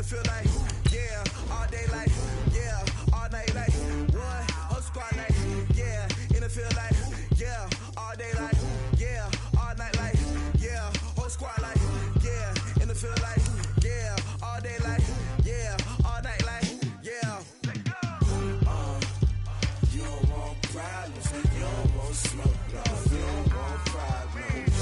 feel like, yeah, all day like, yeah, all night like, what? Whole squad like, yeah, in the feel like, yeah, all day like, yeah, all night like, yeah, whole squad like, yeah, in the feel like, yeah, all day like, yeah, all night like, yeah. You don't want problems, you don't want smoke, dog. You don't want problems,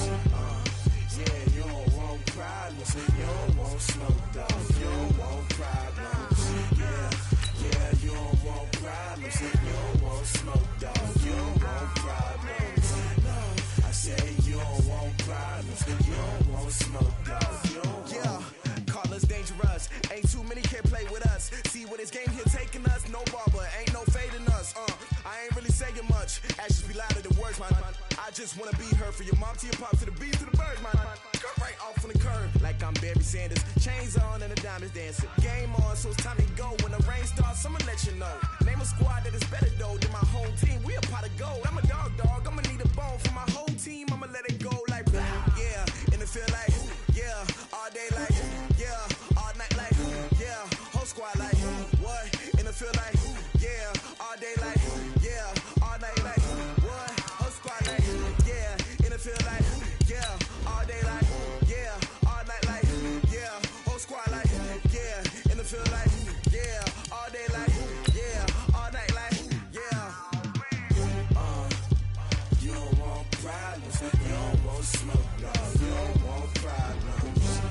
yeah, you don't want problems, you don't want smoke, dog. You don't want problems, yeah, yeah, you don't want problems, you don't want smoke, dog. You don't want problems, no, I say you don't want problems, you don't want smoke, dog. You don't want. Call us dangerous, ain't too many can play with us. See what this game here taking us, no barber, ain't no fading us. I ain't really saying much, actions be louder than words, man. I just wanna be heard for your mom to your pop to the beat to the birds, man. Cut right off on the curb, like I'm Barry Sanders. Chains on and the diamonds dancing. Game on, so it's time to go. When the rain starts, I'ma let you know. Name a squad that is better though than my home team. We a pot of gold. I'm a dog. I'ma need a bone for my whole team. I'ma let it go like blah. Yeah, and it feel like, yeah, all day like, yeah, all night like, yeah, whole squad like, what? And it feel like, yeah, all day like, yeah, all night like, what? Whole squad like, yeah, and it feel like, yeah, all day like, yeah, all night like, yeah, whole squad like, yeah, and it feel like, yeah, all day like, yeah, all night like, yeah. You don't want problems, you don't want smoke, dog. You don't want problems,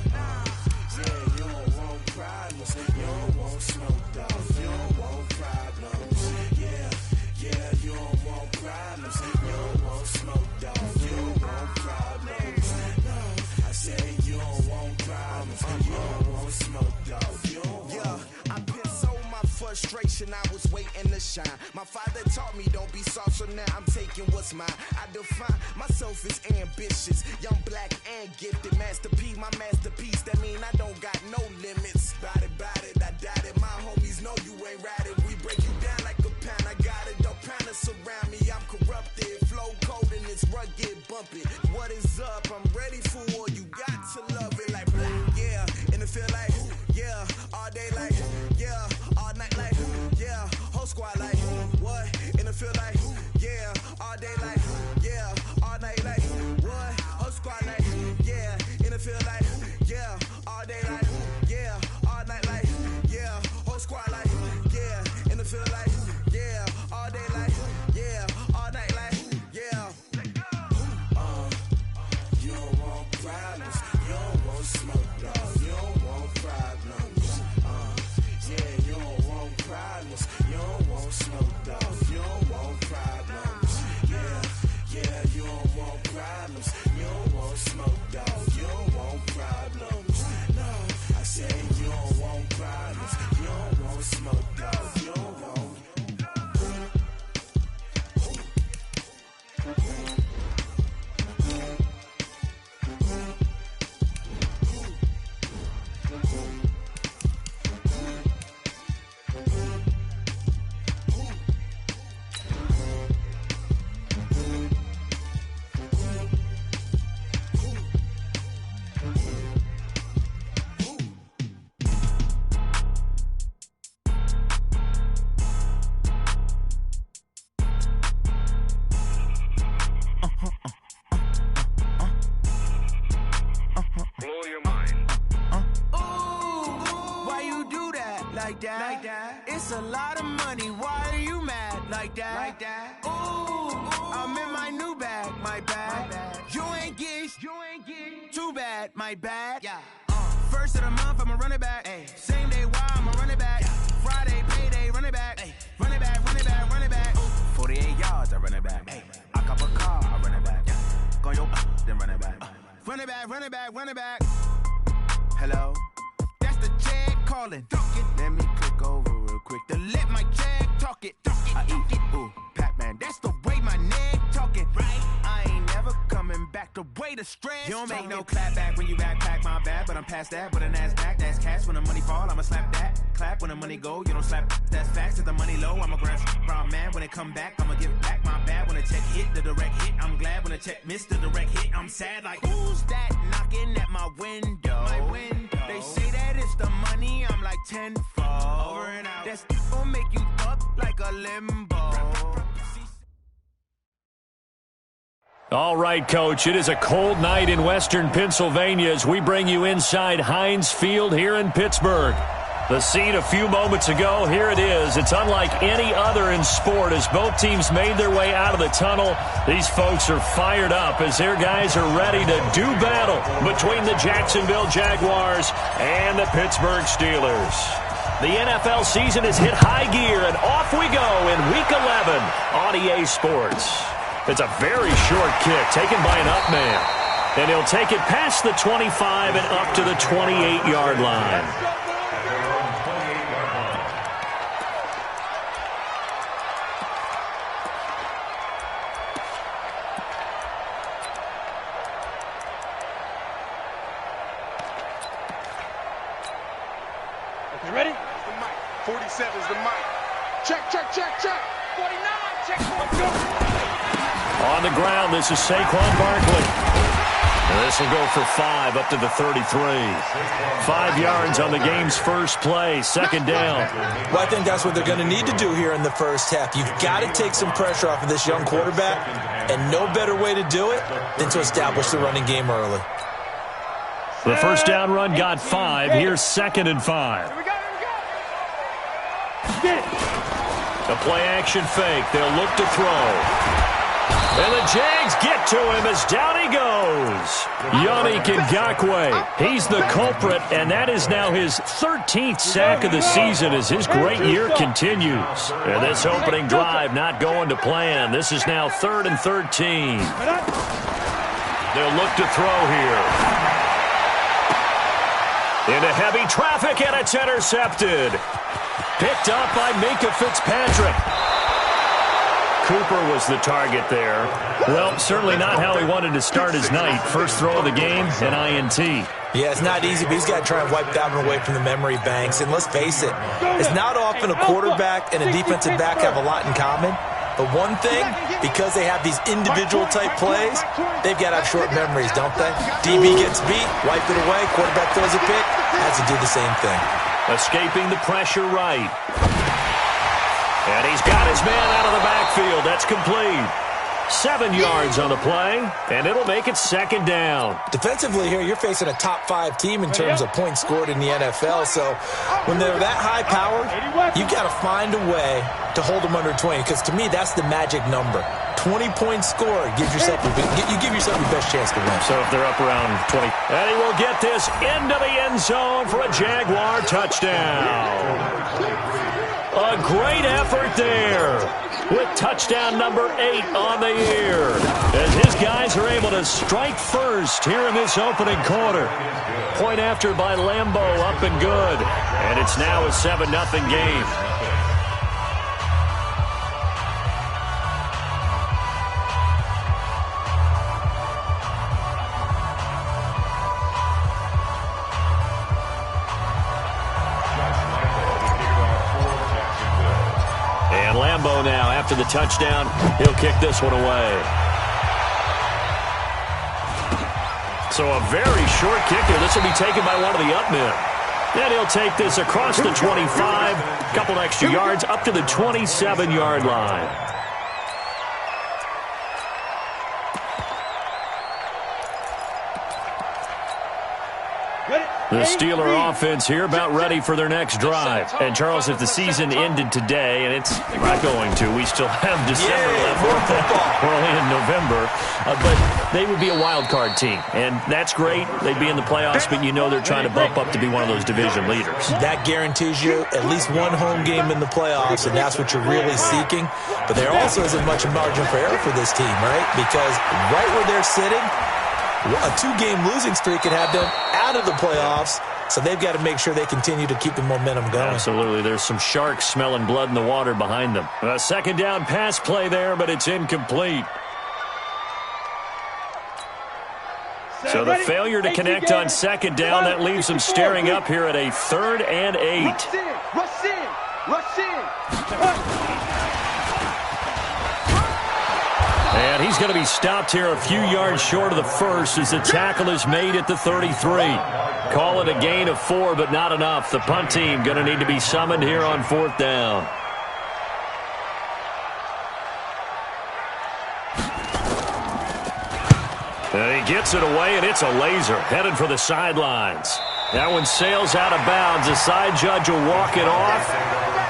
yeah, you don't want problems, you don't want smoke, dog. You don't want problems, yeah, yeah, you don't want problems, you don't want smoke, dog. You don't want problems, no, I say you don't want problems, you don't want smoke, dog. You don't want. Yeah, I piss on my frustration, I was waiting to shine. My father taught me don't be soft, so now I'm taking what's mine. I define myself as ambitious, young, black, and gifted. Master P, my masterpiece, that mean I don't got no limits. Bout it, I doubt it. My homies know you ain't ratted. We break you down like a pound, I got it. Don't pound to surround me, I'm corrupted. Flow cold and it's rugged, bump it. What is up? I'm ready for war, you got to love it like blah. Yeah, and it feel like, yeah, all day like, yeah, all night like, yeah, whole squad like, what? And it feel like, yeah, all day like, yeah, all night like, what? Whole squad like, yeah, and it feel like, yeah, all day like, yeah, all night like, yeah, whole squad like, yeah, and it feel like, yeah, all day like, yeah, all night like, yeah. You don't want problems, you don't want smoke, dog. You don't want problems, yeah, you don't want problems, you don't want smoke, dog. You don't want problems, yeah, yeah, you don't want problems, you don't want smoke, dog. You don't want problems, no, I say you don't want problems, you don't want smoke, dog. You don't want. Like that. It's a lot of money. Why are you mad like that? Ooh, I'm in my new bag. My bad. You ain't get too bad. My bad. Yeah. First of the month, I'ma run it back. Ay. Same day, why I'ma run it back. Yeah. Friday, payday, run it back. Ay. Run it back, run it back, run it back. 48 yards, I run it back. Ay. I cop a car, I run it back. Go yo, then run it back. Run it back, run it back, run it back. Hello? That's the check calling. Let me click over real quick to let my check talk it. I eat it, ooh, Pac-Man. That's the way my neck talking. Right? I ain't never coming back the way the stress. You don't make no clap back when you backpack, my bad. But I'm past that with a NASDAQ. That's cash when the money fall, I'ma slap that. Clap when the money go, you don't slap. That's facts. If the money low, I'ma grab brown man. When it come back, I'ma give back my bad. When the check hit, the direct hit. I'm glad when the check missed the direct hit. I'm sad like, who's that knocking at my window? My window. They say that it's the money. I'm like, tenfold. Over and out. That's gonna make you up like a limbo. All right, Coach, it is a cold night in western Pennsylvania as we bring you inside Heinz Field here in Pittsburgh. The scene a few moments ago, here it is. It's unlike any other in sport as both teams made their way out of the tunnel. These folks are fired up as their guys are ready to do battle between the Jacksonville Jaguars and the Pittsburgh Steelers. The NFL season has hit high gear, and off we go in Week 11 on EA Sports. It's a very short kick taken by an up man. And he'll take it past the 25 and up to the 28-yard line. You ready? It's the mic. 47 is the mic. Check, check, check, check. 49, check, go. On the ground, this is Saquon Barkley. And this will go for 5 up to the 33. 5 yards on the game's first play, second down. Well, I think that's what they're going to need to do here in the first half. You've got to take some pressure off of this young quarterback, and no better way to do it than to establish the running game early. The first down run got 5. Here's 2nd and 5. A play-action fake. They'll look to throw. And the Jags get to him as down he goes. Yannick Ngakoue. He's the culprit, and that is now his 13th sack of the season as his great year continues. And this opening drive not going to plan. This is now 3rd and 13. They'll look to throw here. Into heavy traffic, and it's intercepted. Picked up by Minkah Fitzpatrick. Cooper was the target there. Well, certainly not how he wanted to start his night. First throw of the game, an INT. Yeah, it's not easy, but he's got to try and wipe that one away from the memory banks. And let's face it, it's not often a quarterback and a defensive back have a lot in common. But one thing, because they have these individual-type plays, they've got to have short memories, don't they? DB gets beat, wipe it away, quarterback throws a pick, has to do the same thing. Escaping the pressure right. And he's got his man out of the backfield. That's complete. 7 yards on the play, and it'll make it 2nd down. Defensively here, you're facing a top-5 team in terms of points scored in the NFL. So when they're that high-powered, you've got to find a way to hold them under 20, because to me, that's the magic number. 20 points scored, you give yourself your best chance to win. So if they're up around 20. And he will get this into the end zone for a Jaguar touchdown. A great effort there with touchdown number 8 on the year as his guys are able to strike first here in this opening quarter. Point after by Lambeau, up and good. And it's now a 7-0 game. Lambeau now, after the touchdown, he'll kick this one away. So a very short kicker. This will be taken by one of the up men. Then he'll take this across the 25, a couple extra yards, up to the 27-yard line. The Steeler offense here about ready for their next drive. And, Charles, if the season ended today, and it's not going to, we still have December left. We're only in November. But they would be a wild card team. And that's great. They'd be in the playoffs, but you know they're trying to bump up to be one of those division leaders. That guarantees you at least one home game in the playoffs, and that's what you're really seeking. But there also isn't much margin for error for this team, right? Because right where they're sitting, a 2-game losing streak could have them out of the playoffs, so they've got to make sure they continue to keep the momentum going. Absolutely. There's some sharks smelling blood in the water behind them. A 2nd down pass play there, but it's incomplete. So the failure to connect on 2nd down, that leaves them staring up here at a 3rd and 8. Rush in. And he's going to be stopped here a few yards short of the first as the tackle is made at the 33. Call it a gain of 4, but not enough. The punt team going to need to be summoned here on 4th down. And he gets it away, and it's a laser headed for the sidelines. That one sails out of bounds. The side judge will walk it off.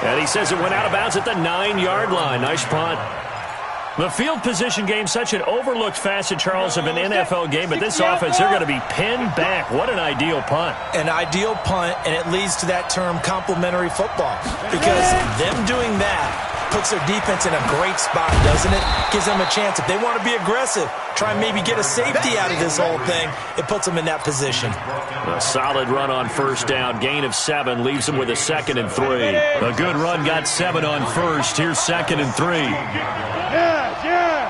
And he says it went out of bounds at the 9-yard line. Nice punt. The field position game, such an overlooked facet, Charles, of an NFL game, but this offense, they're going to be pinned back. What an ideal punt. An ideal punt, and it leads to that term complementary football, because them doing that puts their defense in a great spot, doesn't it? Gives them a chance. If they want to be aggressive, try and maybe get a safety out of this whole thing, it puts them in that position. A solid run on 1st down. Gain of 7 leaves them with a 2nd and 3. A good run got 7 on 1st. Here's 2nd and 3. Yes, yes.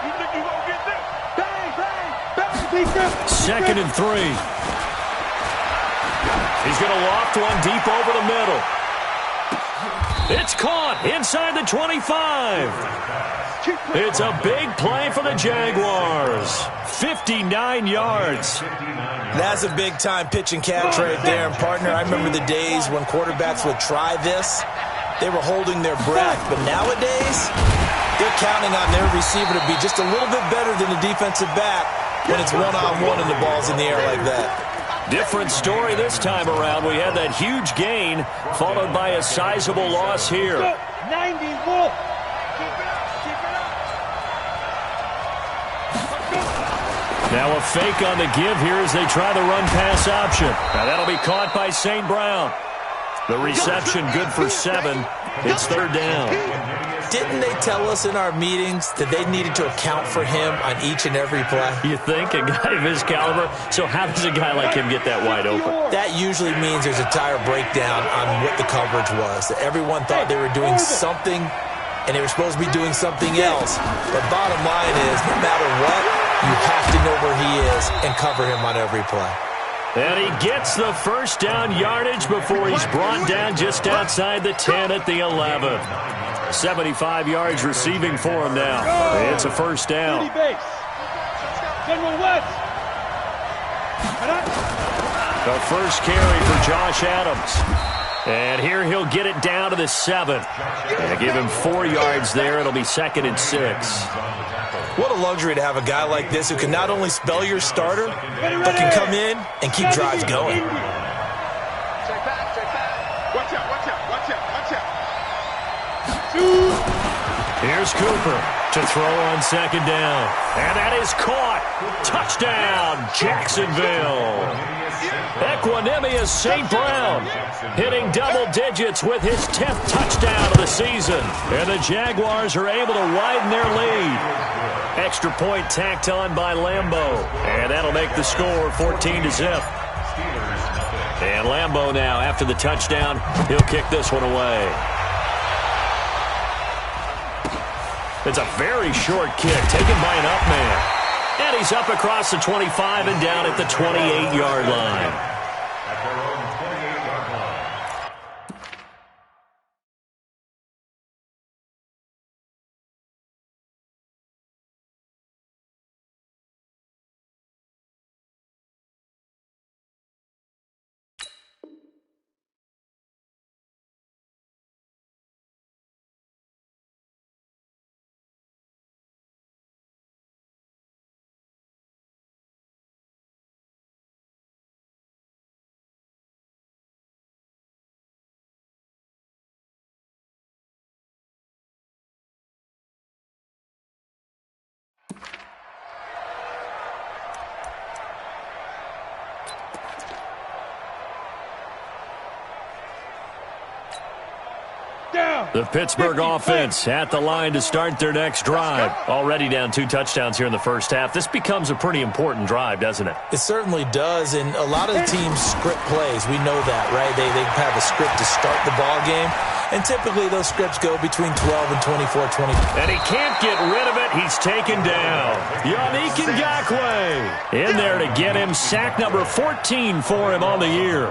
You think you won't get this? Bang, bang, bang. 2nd and 3. He's going to loft one deep over the middle. It's caught inside the 25. It's a big play for the Jaguars. 59 yards. That's a big-time pitch and catch right there. And, partner, I remember the days when quarterbacks would try this. They were holding their breath. But nowadays, they're counting on their receiver to be just a little bit better than the defensive back when it's one-on-one and the ball's in the air like that. Different story this time around. We had that huge gain followed by a sizable loss here. 90 Wolf. Keep it up. Keep it up. Now a fake on the give here as they try the run-pass option. Now that'll be caught by St. Brown. The reception good for 7. It's 3rd down. Didn't they tell us in our meetings that they needed to account for him on each and every play? You think? A guy of his caliber? So how does a guy like him get that wide open? That usually means there's a tire breakdown on what the coverage was. That everyone thought they were doing something, and they were supposed to be doing something else. But bottom line is, no matter what, you have to know where he is and cover him on every play. And he gets the 1st down yardage before he's brought down just outside the 10 at the 11. 75 yards receiving for him now. It's a 1st down. The first carry for Josh Adams. And here he'll get it down to the 7. And give him 4 yards there. It'll be 2nd and 6. What a luxury to have a guy like this who can not only spell your starter, but can come in and keep drives going. Check back, check back. Watch out, watch out, watch out, watch out. Here's Cooper to throw on 2nd down. And that is caught. Touchdown, Jacksonville. Equanimous St. Brown hitting double digits with his 10th touchdown of the season. And the Jaguars are able to widen their lead. Extra point tacked on by Lambeau. And that'll make the score 14-0. And Lambeau now, after the touchdown, he'll kick this one away. It's a very short kick taken by an up man. And he's up across the 25 and down at the 28-yard line. The Pittsburgh offense at the line to start their next drive. Already down 2 touchdowns here in the first half. This becomes a pretty important drive, doesn't it? It certainly does, and a lot of the teams script plays. We know that, right? They have a script to start the ball game. and typically those scripts go between 12 and 24-20. And he can't get rid of it. He's taken down. Yannick Ngakoue in there to get him. Sack number 14 for him on the year.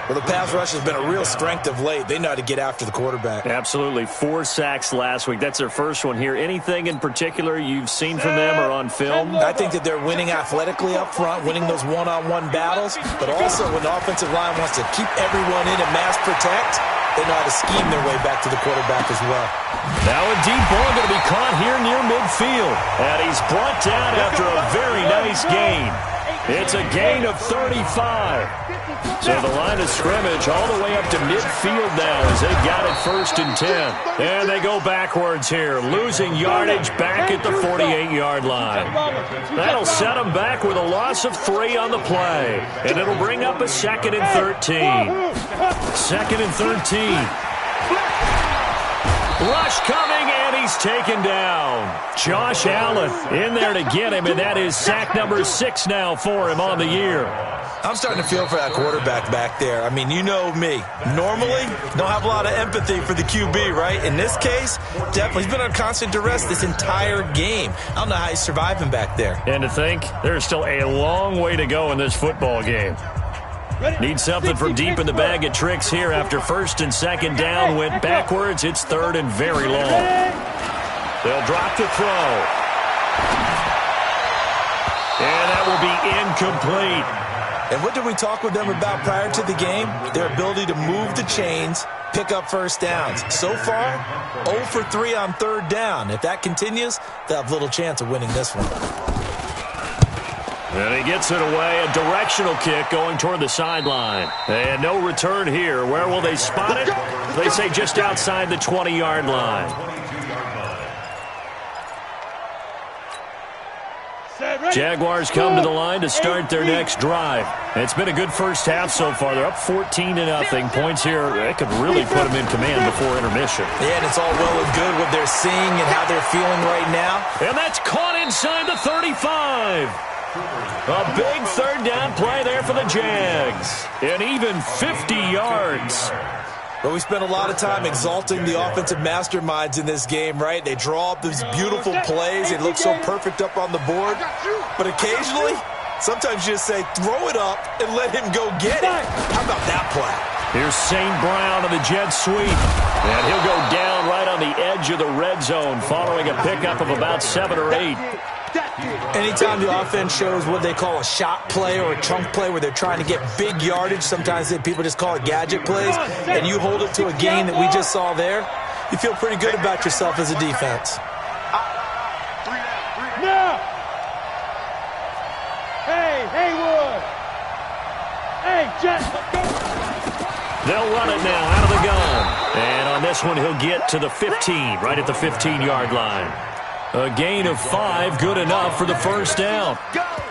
Well, the pass rush has been a real strength of late. They know how to get after the quarterback. Absolutely. 4 sacks last week. That's their first one here. Anything in particular you've seen from them or on film? I think that they're winning athletically up front, winning those one-on-one battles, but also when the offensive line wants to keep everyone in and mass protect, they know how to scheme their way back to the quarterback as well. Now a deep ball going to be caught here near midfield. And he's brought down after a very nice gain. It's a gain of 35. So the line of scrimmage all the way up to midfield now as they got it 1st and 10. And they go backwards here, losing yardage back at the 48-yard line. That'll set them back with a loss of 3 on the play. And it'll bring up a 2nd and 13. 2nd and 13. Rush coming, and he's taken down. Josh Allen in there to get him, and that is sack number 6 now for him on the year. I'm starting to feel for that quarterback back there. I mean, you know me. Normally, don't have a lot of empathy for the QB, right? In this case, definitely. He's been under constant duress this entire game. I don't know how he's surviving back there. And to think, there's still a long way to go in this football game. Need something from deep in the bag of tricks here after 1st and 2nd down. Went backwards. It's 3rd and very long. They'll drop the throw. And that will be incomplete. And what did we talk with them about prior to the game? Their ability to move the chains, pick up first downs. So far, 0 for 3 on 3rd down. If that continues, they'll have little chance of winning this one. And he gets it away, a directional kick going toward the sideline. And no return here. Where will they spot it? They say just outside the 20-yard line. Jaguars come to the line to start their next drive. It's been a good first half so far. They're up 14-0. Points here, that could really put them in command before intermission. Yeah, and it's all well and good what they're seeing and how they're feeling right now. And that's caught inside the 35. A big 3rd down play there for the Jags. And even 50 yards. But we spent a lot of time exalting the offensive masterminds in this game, right? They draw up these beautiful plays. They look so perfect up on the board. But occasionally, sometimes you just say, throw it up and let him go get it. How about that play? Here's St. Brown on the jet sweep. And he'll go down right on the edge of the red zone following a pickup of about 7 or 8. Anytime the offense shows what they call a shot play or a chunk play where they're trying to get big yardage, sometimes people just call it gadget plays, and you hold it to a gain that we just saw there, you feel pretty good about yourself as a defense. Now! Hey, Haywood! Hey, Jet, let's go! They'll run it now out of the gun. And on this one, he'll get to the 15, right at the 15-yard line. A gain of 5, good enough for the 1st down.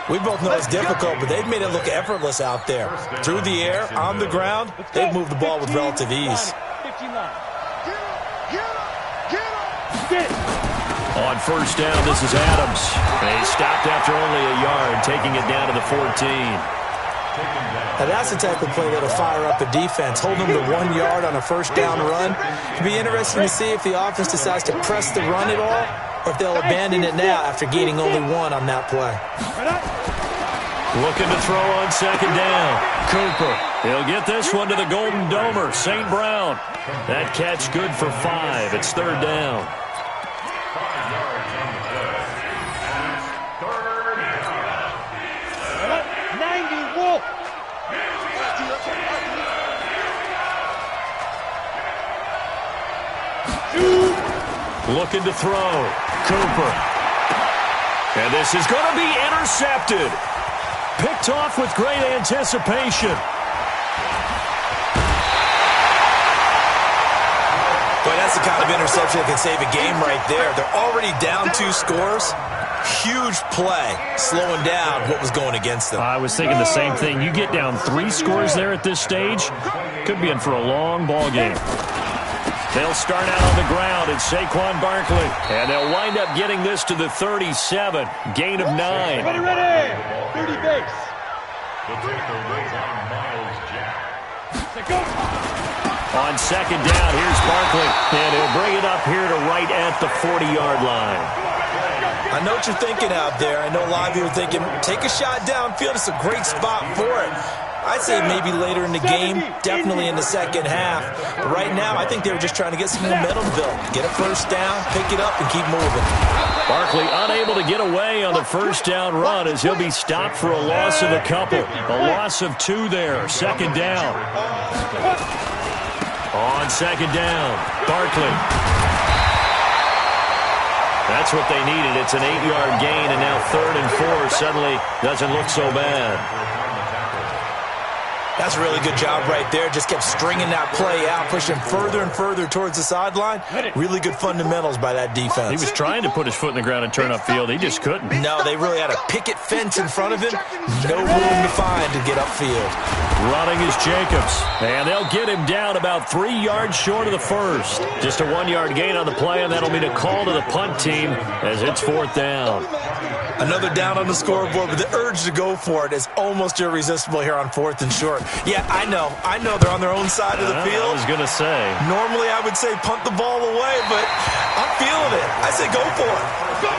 We both know it's difficult, but they've made it look effortless out there. Through the air, on the ground, they've moved the ball with relative ease. On 1st down, this is Adams. They stopped after only a yard, taking it down to the 14. Now that's the type of play that'll fire up a defense. Hold them to 1 yard on a 1st down run. It'll be interesting to see if the offense decides to press the run at all, or if they'll abandon it now after gaining only 1 on that play. Looking to throw on 2nd down. Cooper. He'll get this one to the Golden Domer, St. Brown. That catch good for 5. It's 3rd down. Looking to throw. Cooper. And this is going to be intercepted. Picked off with great anticipation. Boy, that's the kind of interception that can save a game right there. They're already down 2 scores. Huge play, slowing down what was going against them. I was thinking the same thing. You get down 3 scores there at this stage, could be in for a long ball game. They'll start out on the ground. It's Saquon Barkley. And they'll wind up getting this to the 37. Gain of 9. Ready. 30 base. The tackle was on Miles Jack. Go. On second down, here's Barkley. And he'll bring it up here to right at the 40-yard line. I know what you're thinking out there. I know a lot of you are thinking, take a shot downfield. It's a great spot for it. I'd say maybe later in the game, definitely in the second half. But right now, I think they were just trying to get some momentum built. Get a first down, pick it up, and keep moving. Barkley unable to get away on the first down run as he'll be stopped for a loss of a couple. A loss of 2 there. Second down. On second down, Barkley. That's what they needed. It's an 8-yard gain, and now 3rd and 4 suddenly doesn't look so bad. That's a really good job right there. Just kept stringing that play out, pushing further and further towards the sideline. Really good fundamentals by that defense. He was trying to put his foot in the ground and turn upfield. He just couldn't. No, they really had a picket fence in front of him. No room to find to get upfield. Running is Jacobs. And they'll get him down about 3 yards short of the first. Just a 1-yard gain on the play, and that'll mean a call to the punt team as it's 4th down. Another down on the scoreboard, but the urge to go for it is almost irresistible here on 4th and short. Yeah, I know they're on their own side of the field. I was going to say. Normally I would say punt the ball away, but I'm feeling it. I say go for it. Go.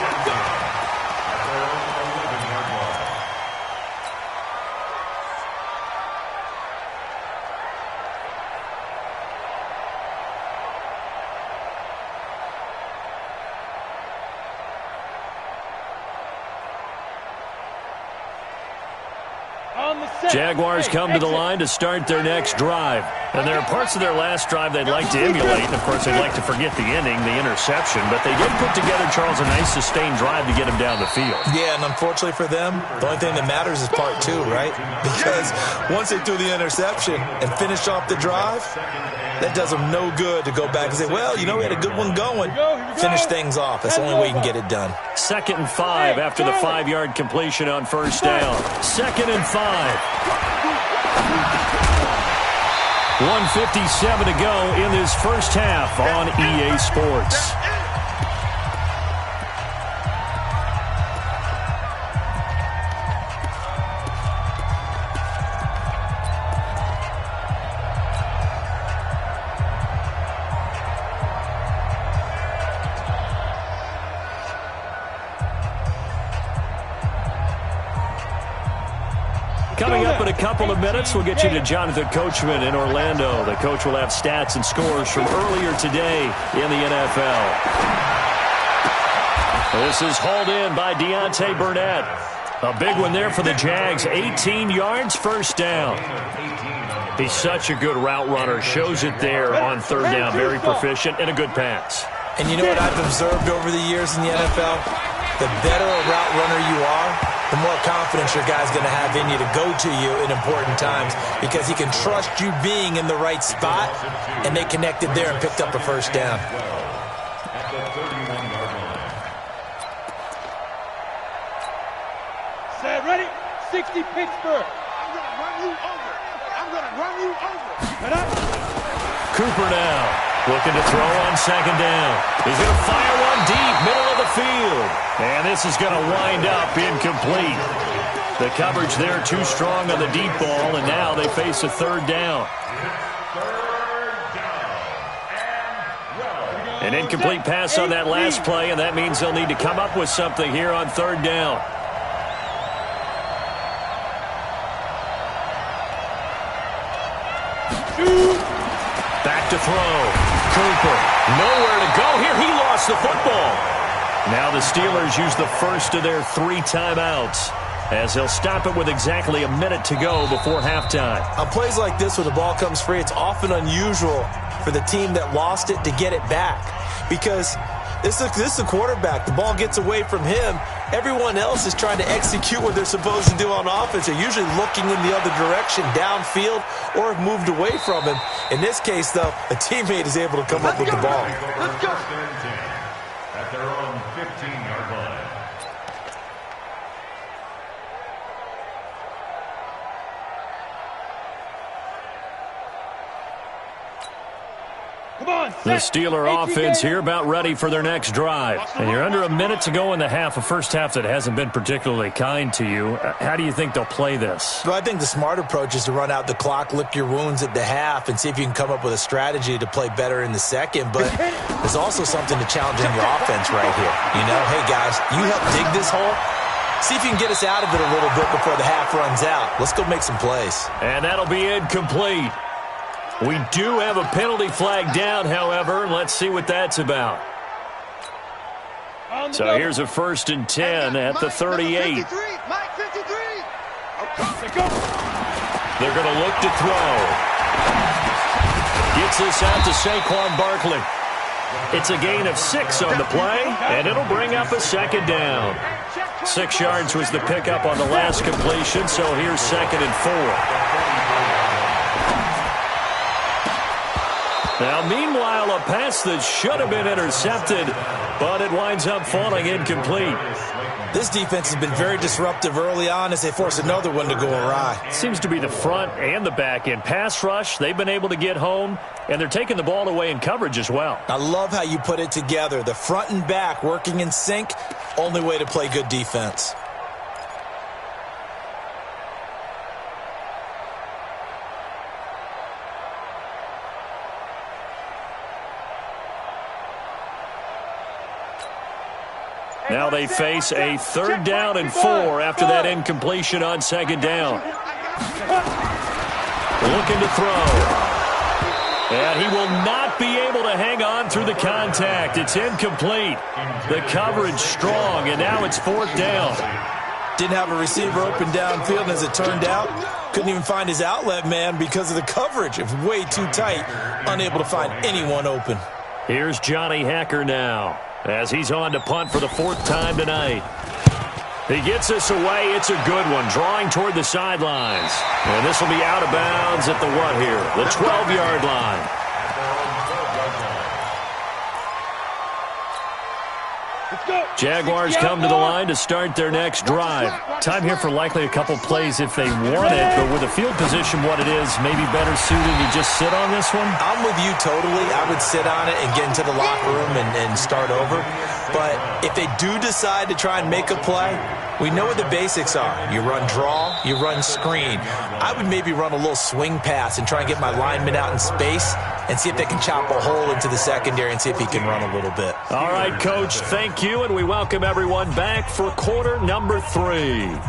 Jaguars come to the line to start their next drive. And there are parts of their last drive they'd like to emulate. And, of course, they'd like to forget the inning, the interception. But they did put together, Charles, a nice sustained drive to get him down the field. Yeah, and unfortunately for them, the only thing that matters is part 2, right? Because once they threw the interception and finished off the drive, that does them no good to go back and say, well, we had a good one going. Finish things off. That's the only way you can get it done. 2nd and 5 after the 5-yard completion on first down. 2nd and 5. 1:57 to go in this first half on EA Sports. Coming up in a couple of minutes, we'll get you to Jonathan Coachman in Orlando. The coach will have stats and scores from earlier today in the NFL. This is hauled in by Deontay Burnett. A big one there for the Jags. 18 yards, first down. He's such a good route runner. Shows it there on 3rd down. Very proficient and a good pass. And you know what I've observed over the years in the NFL? The better a route runner you are, the more confidence your guy's going to have in you to go to you in important times because he can trust you being in the right spot, and they connected there and picked up a first down. Set, ready? 60 Pittsburgh. I'm going to run you over. I'm going to run you over. Cooper now. Looking to throw on 2nd down. He's going to fire one deep, middle of the field. And this is going to wind up incomplete. The coverage there too strong on the deep ball, and now they face a 3rd down. An incomplete pass on that last play, and that means they'll need to come up with something here on 3rd down. Back to throw. Cooper, nowhere to go here. He lost the football. Now the Steelers use the first of their 3 timeouts as they'll stop it with exactly a minute to go before halftime. On plays like this where the ball comes free, it's often unusual for the team that lost it to get it back because this is the quarterback. The ball gets away from him. Everyone else is trying to execute what they're supposed to do on offense. They're usually looking in the other direction, downfield, or have moved away from him. In this case, though, a teammate is able to come up with the ball. Let's go. At their own 15-yard line. The Steeler offense here about ready for their next drive. And you're under a minute to go in the half, a first half that hasn't been particularly kind to you. How do you think they'll play this? Well, I think the smart approach is to run out the clock, lick your wounds at the half, and see if you can come up with a strategy to play better in the second. But there's also something to challenge in your offense right here. You know, hey, guys, you help dig this hole. See if you can get us out of it a little bit before the half runs out. Let's go make some plays. And that'll be incomplete. We do have a penalty flag down, however. Let's see what that's about. So here's a 1st and 10 at the 38. They're going to look to throw. Gets this out to Saquon Barkley. It's a gain of 6 on the play, and it'll bring up a 2nd down. 6 yards was the pickup on the last completion, so here's 2nd and 4. Now, meanwhile, a pass that should have been intercepted, but it winds up falling incomplete. This defense has been very disruptive early on as they force another one to go awry. Seems to be the front and the back end. Pass rush, they've been able to get home, and they're taking the ball away in coverage as well. I love how you put it together. The front and back working in sync, only way to play good defense. Now they face a 3rd down and 4 after that incompletion on 2nd down. Looking to throw. And he will not be able to hang on through the contact. It's incomplete. The coverage strong, and now it's 4th down. Didn't have a receiver open downfield, and as it turned out, couldn't even find his outlet man because of the coverage. It was way too tight, unable to find anyone open. Here's Johnny Hacker now, as he's on to punt for the 4th time tonight. He gets this away. It's a good one, drawing toward the sidelines. And this will be out of bounds at the what here? The 12-yard line. Jaguars come to the line to start their next drive. Time here for likely a couple plays if they want it, but with the field position what it is, maybe better suited to just sit on this one? I'm with you totally. I would sit on it and get into the locker room and start over. But if they do decide to try and make a play, we know what the basics are. You run draw, you run screen. I would maybe run a little swing pass and try and get my lineman out in space and see if they can chop a hole into the secondary and see if he can run a little bit. All right, Coach, thank you, and we welcome everyone back for quarter number 3.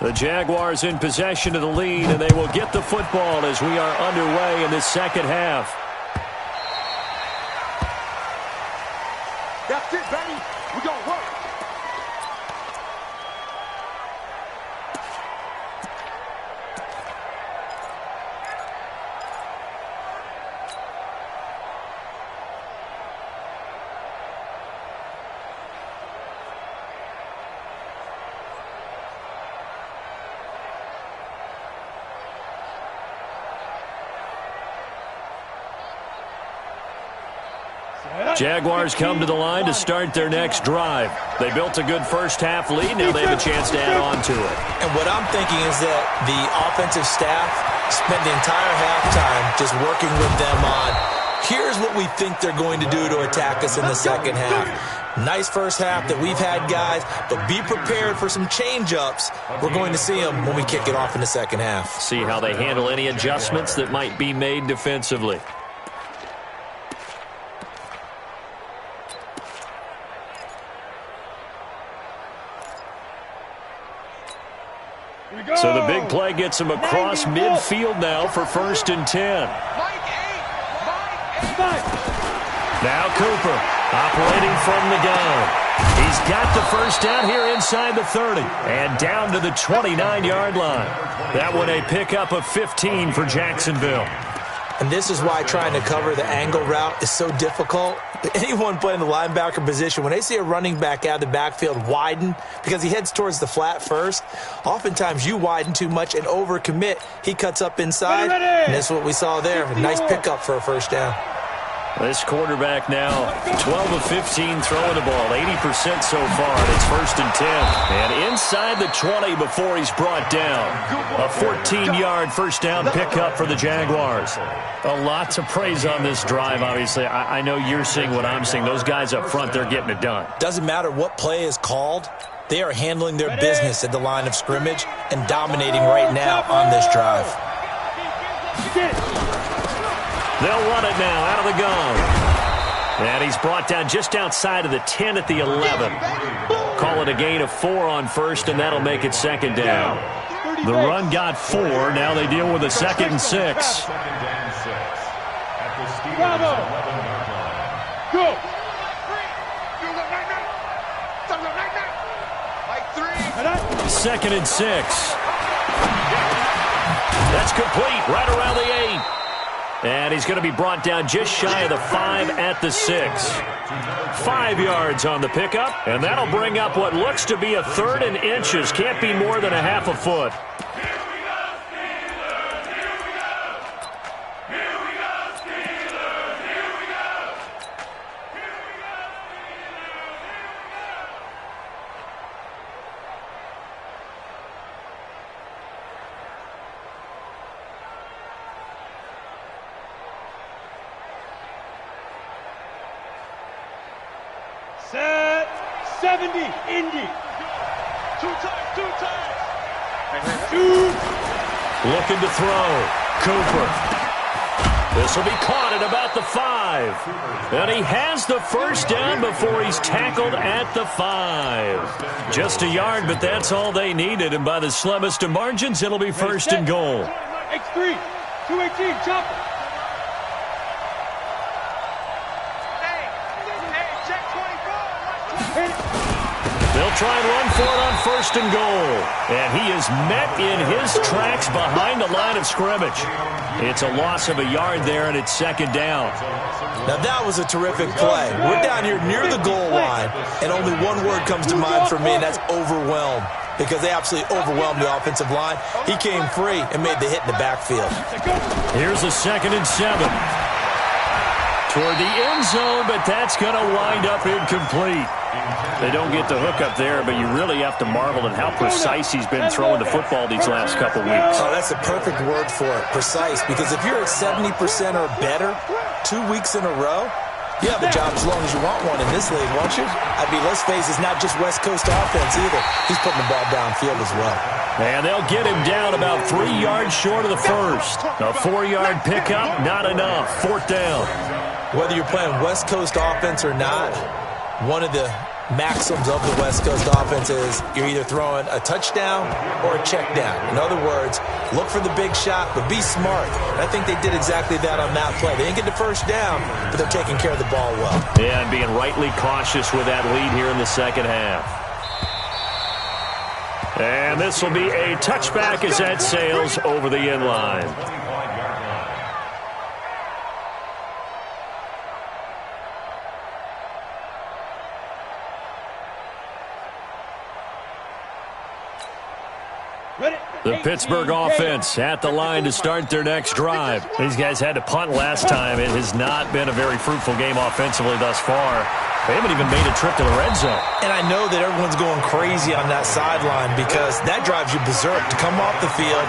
The Jaguars in possession of the lead, and they will get the football as we are underway in this second half. That's it, baby. We're going to work. Set Jaguars come to the line to start their next drive. They built a good first-half lead. Now they have a chance to add on to it. And what I'm thinking is that the offensive staff spent the entire halftime just working with them on, here's what we think they're going to do to attack us in the second half. Nice first half that we've had, guys, but be prepared for some change-ups. We're going to see them when we kick it off in the second half. See how they handle any adjustments that might be made defensively. So the big play gets him across midfield now for 1st and 10. Now Cooper operating from the gun. He's got the first down here inside the 30 and down to the 29-yard line. That one a pickup of 15 for Jacksonville. And this is why trying to cover the angle route is so difficult. Anyone playing the linebacker position, when they see a running back out of the backfield widen because he heads towards the flat first, oftentimes you widen too much and overcommit. He cuts up inside, and that's what we saw there. A nice pickup for a first down. This quarterback now 12 of 15 throwing the ball, 80% so far, and it's 1st and 10. And inside the 20 before he's brought down. A 14-yard first down pickup for the Jaguars. A lot to praise on this drive, obviously. I know you're seeing what I'm seeing. Those guys up front, they're getting it done. Doesn't matter what play is called. They are handling their business at the line of scrimmage and dominating right now on this drive. They'll run it now out of the gun. And he's brought down just outside of the 10 at the 11. Call it a gain of 4 on first, and that'll make it 2nd down. The run got 4. Now they deal with a 2nd and 6. Bravo. Go. 2nd and 6. That's complete right around the 8. And he's going to be brought down just shy of the 5 at the 6. 5 yards on the pickup, and that'll bring up what looks to be a 3rd and inches. Can't be more than a half a foot. Set. 70. Indy. Two times. Looking to throw. Cooper. This will be caught at about the 5. And he has the first down before he's tackled at the 5. Just a yard, but that's all they needed. And by the slimmest of margins, it'll be 1st and goal. X3. 218. Chopper. They'll try and run for it on 1st and goal. And he is met in his tracks behind the line of scrimmage. It's a loss of a yard there, and it's 2nd down. Now that was a terrific play. We're down here near the goal line, and only one word comes to mind for me, and that's overwhelmed. Because they absolutely overwhelmed the offensive line. He came free and made the hit in the backfield. Here's a 2nd and 7. Toward the end zone, but that's going to wind up incomplete. They don't get the hook up there, but you really have to marvel at how precise he's been throwing the football these last couple weeks. Oh, that's a perfect word for it, precise, because if you're at 70% or better 2 weeks in a row, you have a job as long as you want one in this league, won't you? I mean, let's face it, it's not just West Coast offense either. He's putting the ball downfield as well. And they'll get him down about 3 yards short of the first. A 4-yard pickup, not enough. 4th down. Whether you're playing West Coast offense or not, one of the maxims of the West Coast offense is you're either throwing a touchdown or a check down. In other words, look for the big shot, but be smart. And I think they did exactly that on that play. They didn't get the first down, but they're taking care of the ball well. Yeah, and being rightly cautious with that lead here in the second half. And this will be a touchback as that sails over the end line. The Pittsburgh offense at the line to start their next drive. These guys had to punt last time. It has not been a very fruitful game offensively thus far. They haven't even made a trip to the red zone. And I know that everyone's going crazy on that sideline because that drives you berserk to come off the field,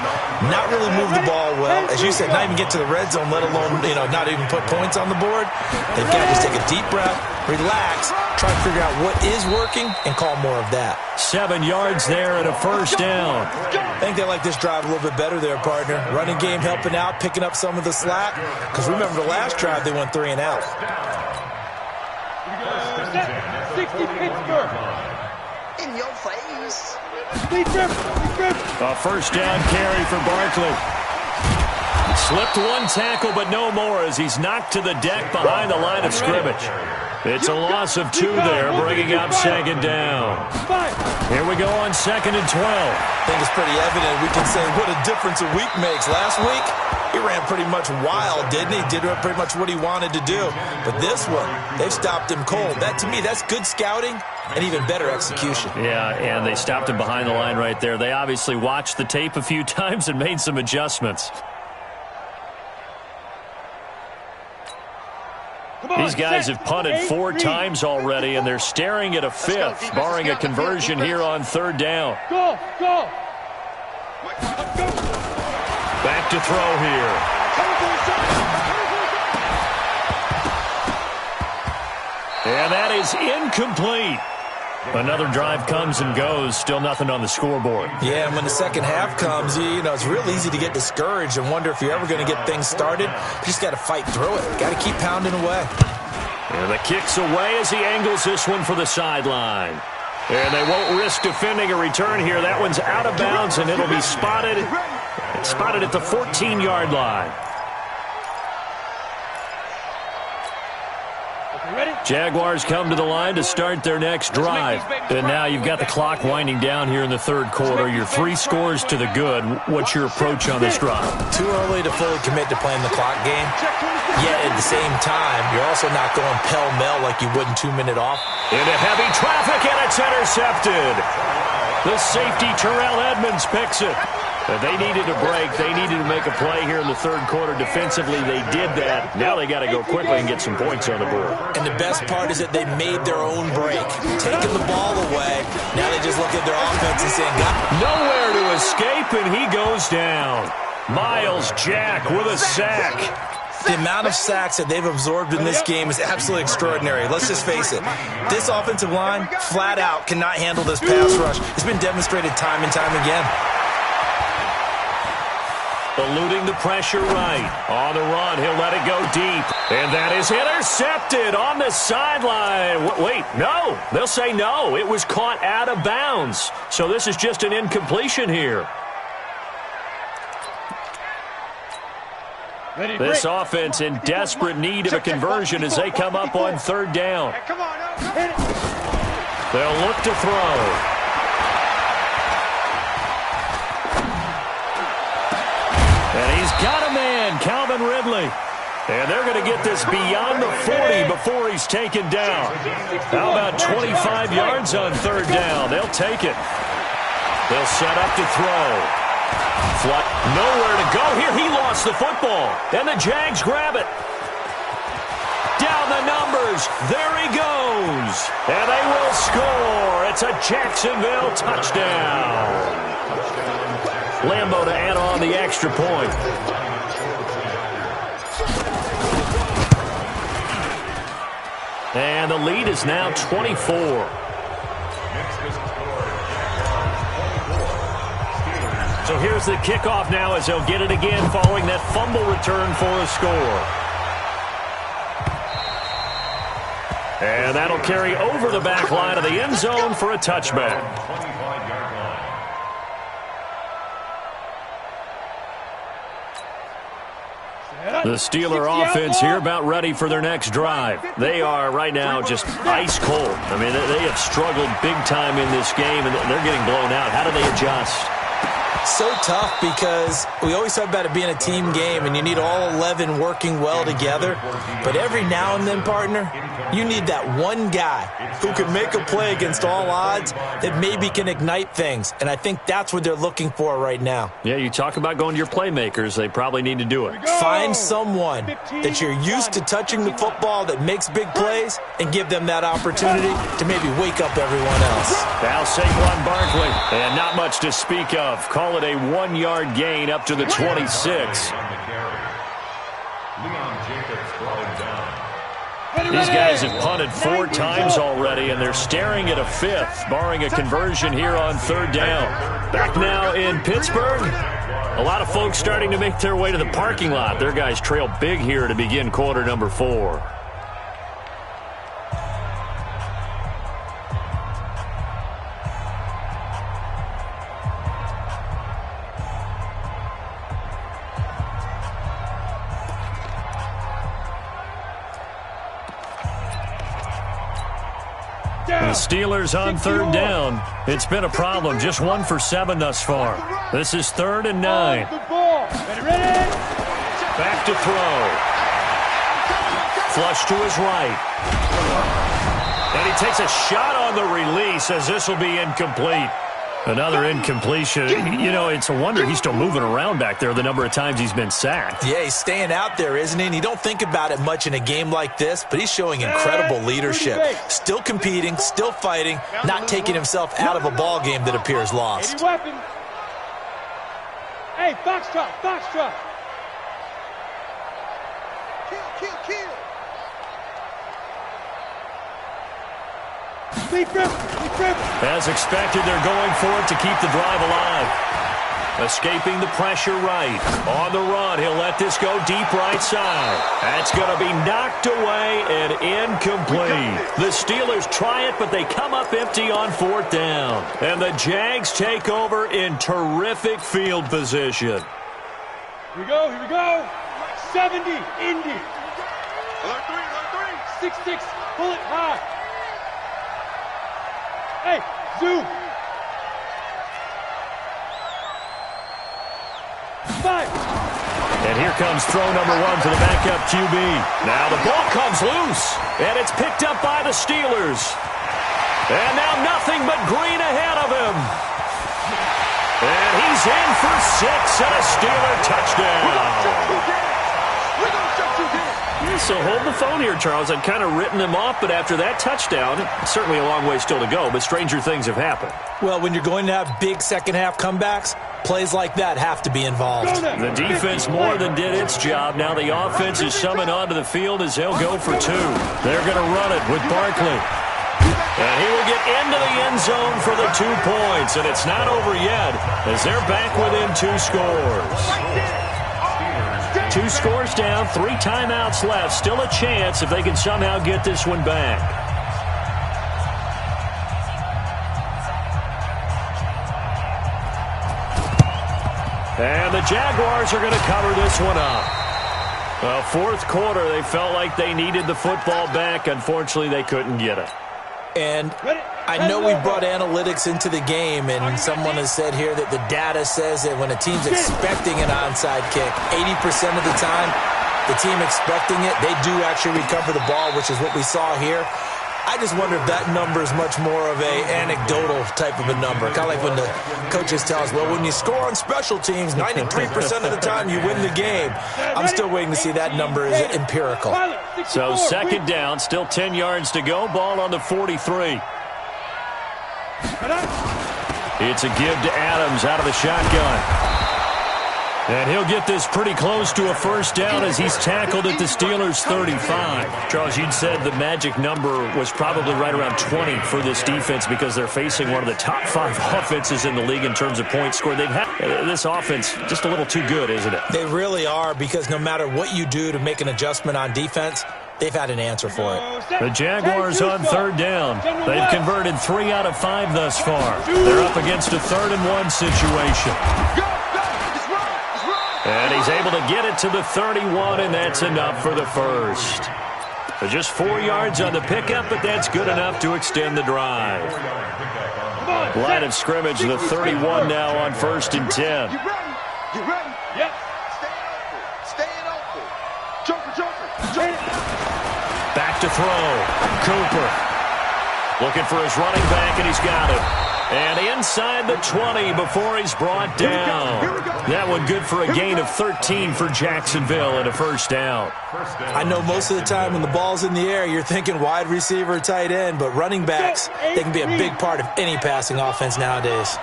not really move the ball well. As you said, not even get to the red zone, let alone, not even put points on the board. They've got to just take a deep breath, relax, try to figure out what is working, and call more of that. 7 yards there and a first down. I think they like this drive a little bit better there, partner. Running game helping out, picking up some of the slack. Because remember, the last drive, they went 3 and out. 60 Pittsburgh. In your face. A first down carry for Barkley. Slipped one tackle, but no more as he's knocked to the deck behind the line of scrimmage. It's a loss of 2 there, bringing up second down. Here we go on 2nd and 12. I think it's pretty evident. We can say what a difference a week makes. Last week, he ran pretty much wild, didn't he? Did pretty much what he wanted to do. But this one, they've stopped him cold. That, to me, that's good scouting and even better execution. Yeah, and they stopped him behind the line right there. They obviously watched the tape a few times and made some adjustments. These guys have punted 4 times already, and they're staring at a 5th, barring a conversion here on 3rd down. Go! Back to throw here. And that is incomplete. Another drive comes and goes, still nothing on the scoreboard. Yeah, and when the second half comes, it's real easy to get discouraged and wonder if you're ever going to get things started. You just got to fight through it. Got to keep pounding away. And the kick's away as he angles this one for the sideline. And they won't risk defending a return here. That one's out of bounds, and it'll be spotted at the 14-yard line. Jaguars come to the line to start their next drive. And now you've got the clock winding down here in the 3rd quarter. You're 3 scores to the good. What's your approach on this drive? Too early to fully commit to playing the clock game. Yet at the same time, you're also not going pell-mell like you would in 2-minute off. Into heavy traffic, and it's intercepted. The safety, Terrell Edmonds, picks it. They needed a break. They needed to make a play here in the 3rd quarter. Defensively, they did that. Now they got to go quickly and get some points on the board. And the best part is that they made their own break. Taking the ball away. Now they just look at their offense and saying, nowhere to escape, and he goes down. Miles Jack with a sack. The amount of sacks that they've absorbed in this game is absolutely extraordinary. Let's just face it. This offensive line, flat out, cannot handle this pass rush. It's been demonstrated time and time again. Eluding the pressure right. On the run, he'll let it go deep. And that is intercepted on the sideline. Wait, no. They'll say no. It was caught out of bounds. So this is just an incompletion here. This offense in desperate need of a conversion as they come up on 3rd down. They'll look to throw. And he's got a man, Calvin Ridley. And they're going to get this beyond the 40 before he's taken down. How about 25 yards on 3rd down? They'll take it. They'll set up to throw. Fly, nowhere to go here. He lost the football. And the Jags grab it. Down the numbers. There he goes. And they will score. It's a Jacksonville touchdown. Lambeau to add on the extra point. And the lead is now 24. So here's the kickoff now as they'll get it again following that fumble return for a score. And that'll carry over the back line of the end zone for a touchback. The Steeler offense here about ready for their next drive. They are right now just ice cold. I mean, they have struggled big time in this game, and they're getting blown out. How do they adjust? So tough because we always talk about it being a team game and you need all 11 working well together. But every now and then, partner, you need that one guy who can make a play against all odds that maybe can ignite things. And I think that's what they're looking for right now. Yeah, you talk about going to your playmakers. They probably need to do it. Find someone that you're used to touching the football that makes big plays and give them that opportunity to maybe wake up everyone else. Now Saquon Barkley, and not much to speak of. Call it a 1-yard gain up to the 26. These guys have punted 4 times already, and they're staring at a 5th, barring a conversion here on 3rd down. Back now in Pittsburgh. A lot of folks starting to make their way to the parking lot. Their guys trail big here to begin quarter number 4. The Steelers on 3rd down. It's been a problem. Just 1 for 7 thus far. This is 3rd and 9. Back to throw. Flush to his right. And he takes a shot on the release as this will be incomplete. Another incompletion. You know, it's a wonder he's still moving around back there the number of times he's been sacked. Yeah, he's staying out there, isn't he? And you don't think about it much in a game like this, but he's showing incredible leadership. Still competing, still fighting, not taking himself out of a ball game that appears lost. Hey, foxtrot, foxtrot. Kill. As expected, they're going for it to keep the drive alive. Escaping the pressure right. On the run, he'll let this go deep right side. That's going to be knocked away and incomplete. The Steelers try it, but they come up empty on 4th down. And the Jags take over in terrific field position. Here we go. 70, Indy. Alert 3. 6-6, pull it high. Hey, zoom. 5. And here comes throw number 1 to the backup QB. Now the ball comes loose, and it's picked up by the Steelers. And now nothing but green ahead of him. And he's in for 6 and a Steeler touchdown. Yeah, so hold the phone here, Charles. I'd kind of written them off, but after that touchdown, certainly a long way still to go, but stranger things have happened. Well, when you're going to have big second-half comebacks, plays like that have to be involved. The defense more than did its job. Now the offense is summoned onto the field as they'll go for 2. They're going to run it with Barkley. And he will get into the end zone for the 2 points, and it's not over yet as they're back within 2 scores. 2 scores down, 3 timeouts left. Still a chance if they can somehow get this one back. And the Jaguars are going to cover this one up. Well, 4th quarter, they felt like they needed the football back. Unfortunately, they couldn't get it. And I know we brought analytics into the game, and someone has said here that the data says that when a team's expecting an onside kick, 80% of the time, the team expecting it, they do actually recover the ball, which is what we saw here. I just wonder if that number is much more of a anecdotal type of a number. Kind of like when the coaches tell us, well, when you score on special teams, 93% of the time you win the game. I'm still waiting to see that number is empirical. So 2nd down, still 10 yards to go. Ball on the 43. It's a give to Adams out of the shotgun. And he'll get this pretty close to a 1st down as he's tackled at the Steelers' 35. Charles, you'd said the magic number was probably right around 20 for this defense because they're facing one of the top 5 offenses in the league in terms of points scored. They've had this offense just a little too good, isn't it? They really are, because no matter what you do to make an adjustment on defense, they've had an answer for it. The Jaguars on 3rd down. They've converted 3 out of 5 thus far. They're up against a 3rd and 1 situation. And he's able to get it to the 31, and that's enough for the 1st. Just 4 yards on the pickup, but that's good enough to extend the drive. Line of scrimmage, the 31 now on 1st and 10. You ready? You ready? Yep. Staying open. Joker. Back to throw. Cooper looking for his running back, and he's got it. And inside the 20 before he's brought down. That one good for a gain of 13 for Jacksonville and a first down. I know most of the time when the ball's in the air, you're thinking wide receiver, tight end, but running backs, they can be a big part of any passing offense nowadays.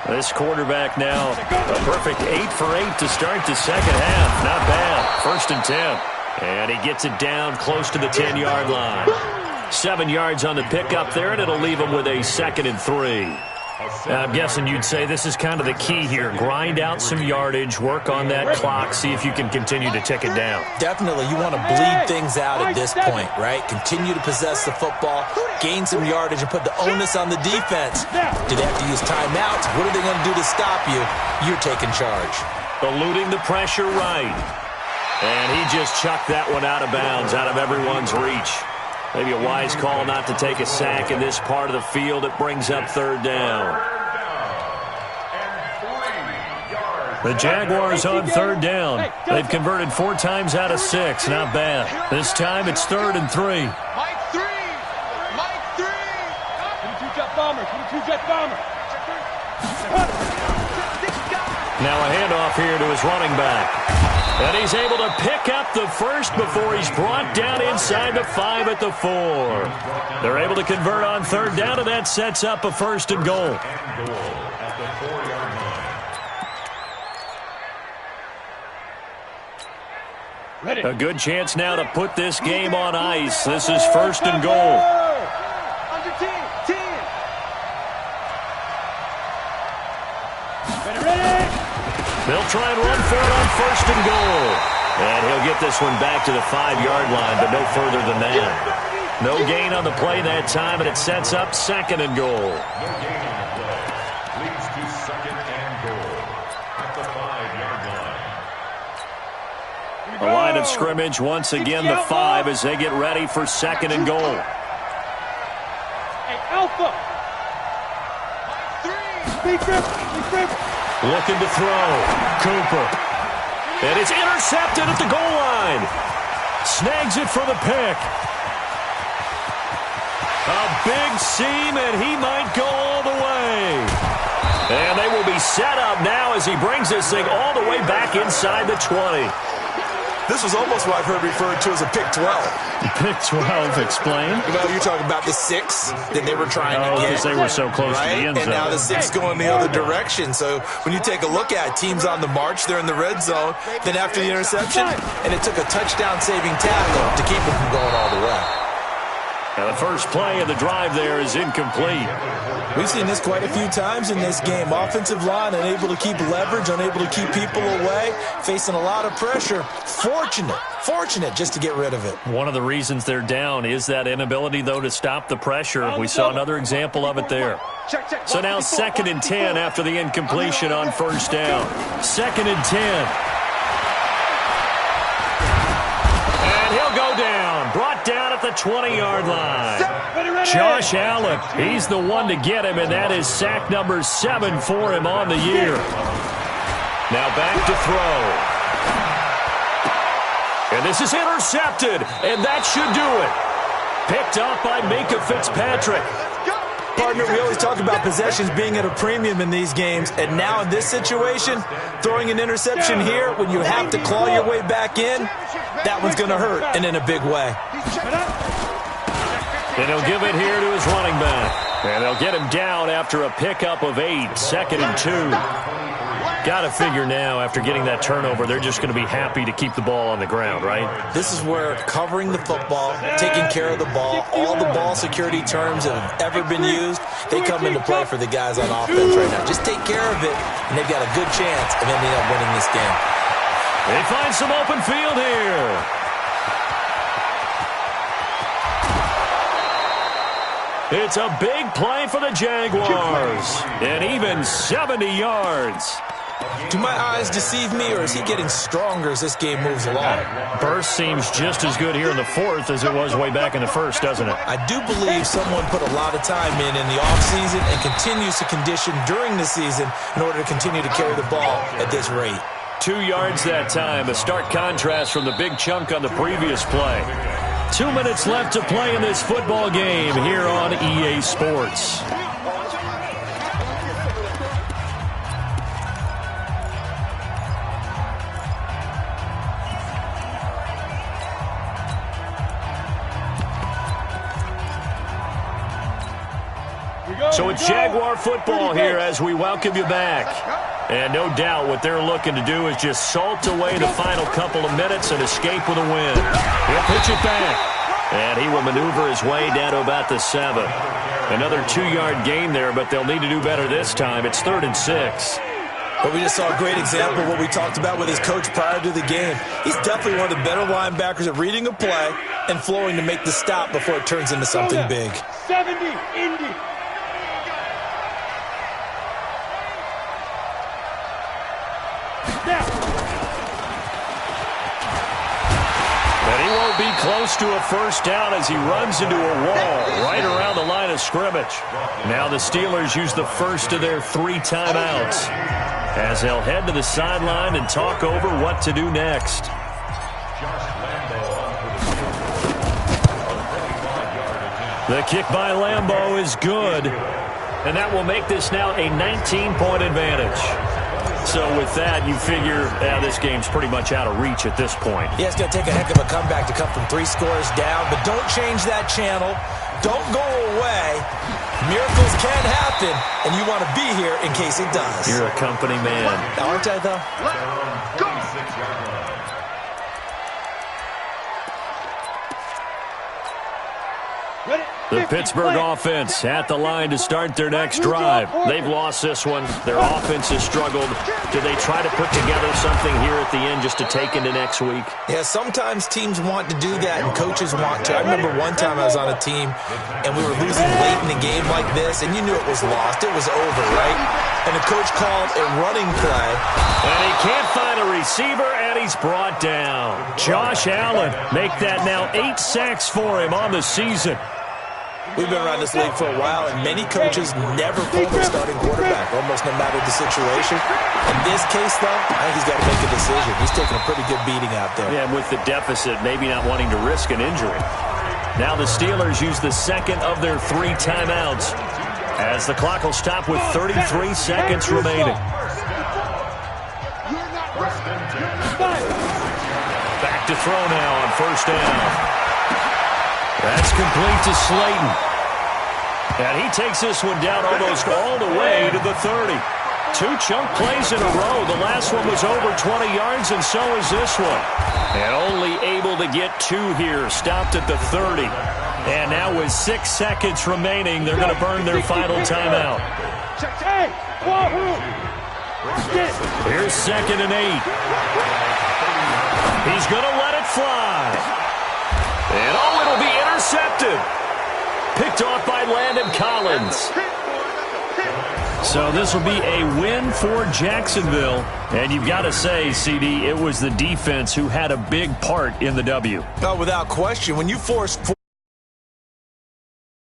This quarterback now, a perfect 8 for 8 to start the second half. Not bad. 1st and 10. And he gets it down close to the 10-yard line. 7 yards on the pickup there, and it'll leave him with a 2nd and 3. I'm guessing you'd say this is kind of the key here. Grind out some yardage, work on that clock, see if you can continue to tick it down. Definitely. You want to bleed things out at this point, right? Continue to possess the football, gain some yardage, and put the onus on the defense. Do they have to use timeouts? What are they going to do to stop you? You're taking charge. Eluding the pressure right. And he just chucked that one out of bounds, out of everyone's reach. Maybe a wise call not to take a sack in this part of the field. It brings up 3rd down. The Jaguars on 3rd down. They've converted 4 times out of 6. Not bad. This time it's 3rd and 3. Mike 3. Jet bomber. Now a handoff here to his running back. And he's able to pick up the first before he's brought down inside the 5 at the 4. They're able to convert on 3rd down, and that sets up a 1st and goal. A good chance now to put this game on ice. This is 1st and goal. Under 10. They'll try and run for it on 1st and goal. And he'll get this one back to the 5-yard line, but no further than that. No gain on the play that time, and it sets up 2nd and goal. No gain on the play. Leads to 2nd and goal at the 5-yard line. A line of scrimmage once again, the 5, as they get ready for 2nd and goal. Hey, Alpha. Big grip. Looking to throw. Cooper. And it's intercepted at the goal line. Snags it for the pick. A big seam, and he might go all the way. And they will be set up now as he brings this thing all the way back inside the 20. This was almost what I've heard referred to as a pick 12. Pick 12, explain. You know, you're talking about the 6 that they were trying to get. Because they were so close to the end zone. And now the 6 going the other direction. So when you take a look at teams on the march, they're in the red zone. Then after the interception, and it took a touchdown-saving tackle to keep them from going all the way. Now the first play of the drive there is incomplete. We've seen this quite a few times in this game. Offensive line unable to keep leverage, unable to keep people away, facing a lot of pressure. Fortunate just to get rid of it. One of the reasons they're down is that inability, though, to stop the pressure. We saw another example of it there. So now 2nd and 10 after the incompletion on 1st down. 2nd and 10. And he'll go down. Brought down at the 20-yard line. Josh Allen, he's the one to get him, and that is sack number 7 for him on the year. Now back to throw. And this is intercepted, and that should do it. Picked up by Minkah Fitzpatrick. Partner, we always talk about possessions being at a premium in these games, and now in this situation, throwing an interception here when you have to claw your way back in, that one's going to hurt, and in a big way. And he'll give it here to his running back. And they'll get him down after a pickup of 8, 2nd and 2. Got to figure now, after getting that turnover, they're just going to be happy to keep the ball on the ground, right? This is where covering the football, taking care of the ball, all the ball security terms that have ever been used, they come into play for the guys on offense right now. Just take care of it, and they've got a good chance of ending up winning this game. They find some open field here. It's a big play for the Jaguars, and even 70 yards. Do my eyes deceive me, or is he getting stronger as this game moves along? Burst seems just as good here in the fourth as it was way back in the first, doesn't it? I do believe someone put a lot of time in the offseason and continues to condition during the season in order to continue to carry the ball at this rate. 2 yards that time, a stark contrast from the big chunk on the previous play. 2 minutes left to play in this football game here on EA Sports. So it's Jaguar football here as we welcome you back. And no doubt what they're looking to do is just salt away the final couple of minutes and escape with a win. He'll pitch it back. And he will maneuver his way down to about the 7. Another 2-yard gain there, but they'll need to do better this time. It's 3rd and 6. But we just saw a great example of what we talked about with his coach prior to the game. He's definitely one of the better linebackers at reading a play and flowing to make the stop before it turns into something big. 70, Indy. And he won't be close to a first down as he runs into a wall right around the line of scrimmage. Now the Steelers use the first of their 3 timeouts as they'll head to the sideline and talk over what to do next. The kick by Lambeau is good, and that will make this now a 19-point advantage. So with that, you figure this game's pretty much out of reach at this point. Yeah, it's going to take a heck of a comeback to come from 3 scores down, but don't change that channel. Don't go away. Miracles can happen, and you want to be here in case it does. You're a company man. Aren't I, though? Go! The Pittsburgh offense at the line to start their next drive. They've lost this one. Their offense has struggled. Do they try to put together something here at the end just to take into next week? Yeah, sometimes teams want to do that and coaches want to. I remember one time I was on a team and we were losing late in the game like this, and you knew it was lost. It was over, right? And the coach called a running play. And he can't find a receiver, and he's brought down. Josh Allen make that now 8 sacks for him on the season. We've been around this league for a while, and many coaches never pull their starting quarterback, almost no matter the situation. In this case, though, I think he's got to make a decision. He's taking a pretty good beating out there. Yeah, with the deficit, maybe not wanting to risk an injury. Now the Steelers use the second of their 3 timeouts as the clock will stop with 33 seconds remaining. Back to throw now on first down. That's complete to Slayton. And he takes this one down almost all the way to the 30. 2 chunk plays in a row. The last one was over 20 yards, and so is this one. And only able to get 2 here. Stopped at the 30. And now with 6 seconds remaining, they're going to burn their final timeout. Here's 2nd and 8. He's going to let it fly. And it'll be intercepted. Picked off by Landon Collins. So this will be a win for Jacksonville. And you've got to say, CD, it was the defense who had a big part in the W. No, without question. When you force